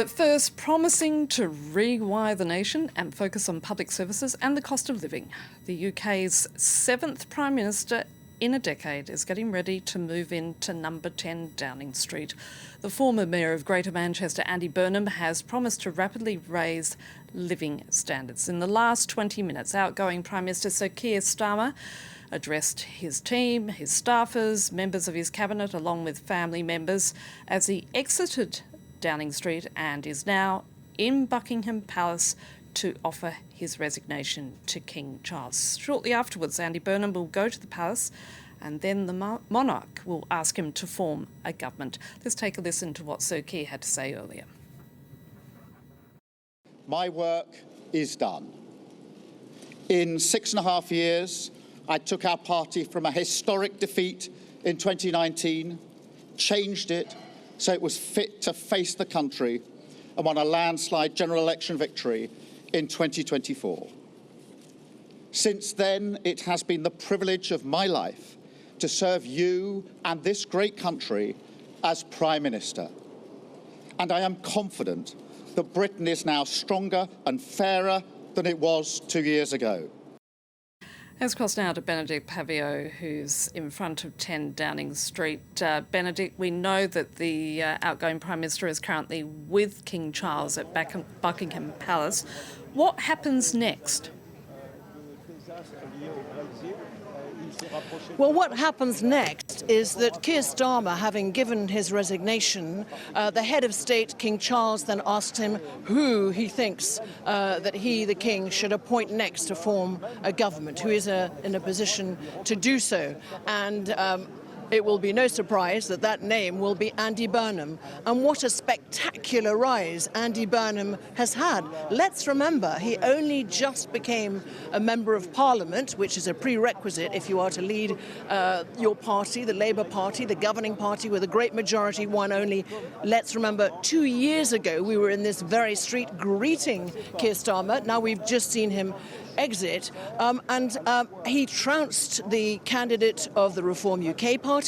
But first, promising to rewire the nation and focus on public services and the cost of living. The UK's 7th Prime Minister in a decade is getting ready to move into number 10 Downing Street. The former Mayor of Greater Manchester, Andy Burnham, has promised to rapidly raise living standards. In the last 20 minutes, outgoing Prime Minister Sir Keir Starmer addressed his team, his staffers, members of his cabinet, along with family members, as he exited Downing Street and is now in Buckingham Palace to offer his resignation to King Charles. Shortly afterwards, Andy Burnham will go to the palace and then the monarch will ask him to form a government. Let's take a listen to what Sir Keir had to say earlier. My work is done. In 6.5 years, I took our party from a historic defeat in 2019, changed it so it was fit to face the country, and won a landslide general election victory in 2024. Since then, it has been the privilege of my life to serve you and this great country as Prime Minister. And I am confident that Britain is now stronger and fairer than it was 2 years ago. Let's cross now to Benedicte Paviot, who's in front of 10 Downing Street. Benedicte, we know that the outgoing Prime Minister is currently with King Charles at Buckingham Palace. What happens next? Well, what happens next is that Keir Starmer, having given his resignation, the head of state, King Charles, then asked him who he thinks that he, the king, should appoint next to form a government, who is in a position to do so. And it will be no surprise that that name will be Andy Burnham. And what a spectacular rise Andy Burnham has had. Let's remember, he only just became a member of Parliament, which is a prerequisite if you are to lead your party, the Labour Party, the governing party, with a great majority, one only. Let's remember, 2 years ago, we were in this very street greeting Keir Starmer. Now we've just seen him exit, and he trounced the candidate of the Reform UK party,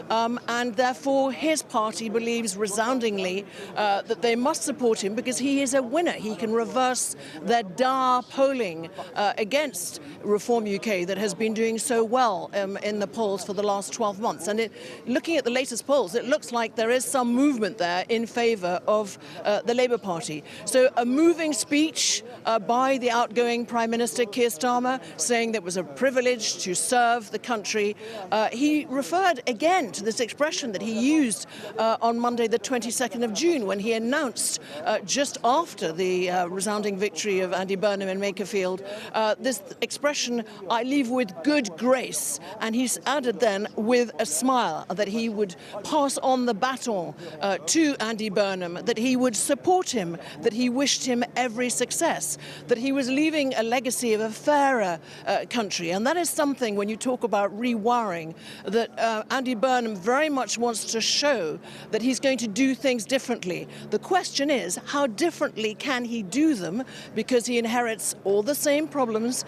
and therefore his party believes resoundingly that they must support him because he is a winner. He can reverse their dire polling against Reform UK that has been doing so well in the polls for the last 12 months. And looking at the latest polls, it looks like there is some movement there in favour of the Labour Party. So a moving speech by the outgoing Prime Minister Keir Starmer, saying that it was a privilege to serve the country. He referred again to this expression that he used on Monday, the 22nd of June, when he announced just after the resounding victory of Andy Burnham in Makerfield, this expression, "I leave with good grace." And he's added then with a smile that he would pass on the baton to Andy Burnham, that he would support him, that he wished him every success, that he was leaving a legacy of a fairer country. And that is something, when you talk about rewiring, that Andy Burnham very much wants to show that he's going to do things differently. The question is, how differently can he do them? Because he inherits all the same problems,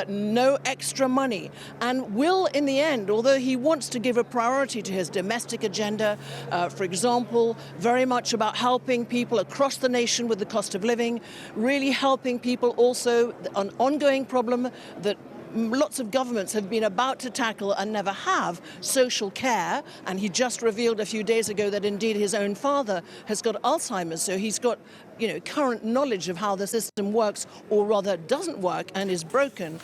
no extra money. And will, in the end, although he wants to give a priority to his domestic agenda, for example, very much about helping people across the nation with the cost of living, really helping people also on ongoing problem that lots of governments have been about to tackle and never have, social care. And he just revealed a few days ago that indeed his own father has got Alzheimer's, so he's got current knowledge of how the system works, or rather doesn't work and is broken.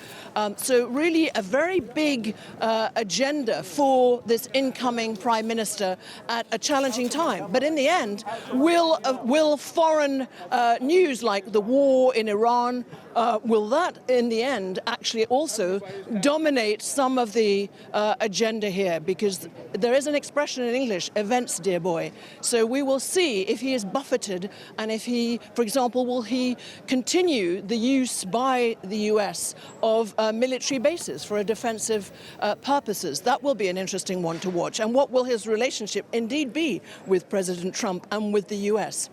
So really a very big agenda for this incoming Prime Minister at a challenging time. But in the end, will foreign news like the war in Iran, will that in the end actually also dominate some of the agenda here? Because there is an expression in English, events, dear boy. So we will see if he is buffeted, and if he, for example, will he continue the use by the US of military bases for defensive purposes? That will be an interesting one to watch. And what will his relationship indeed be with President Trump and with the US?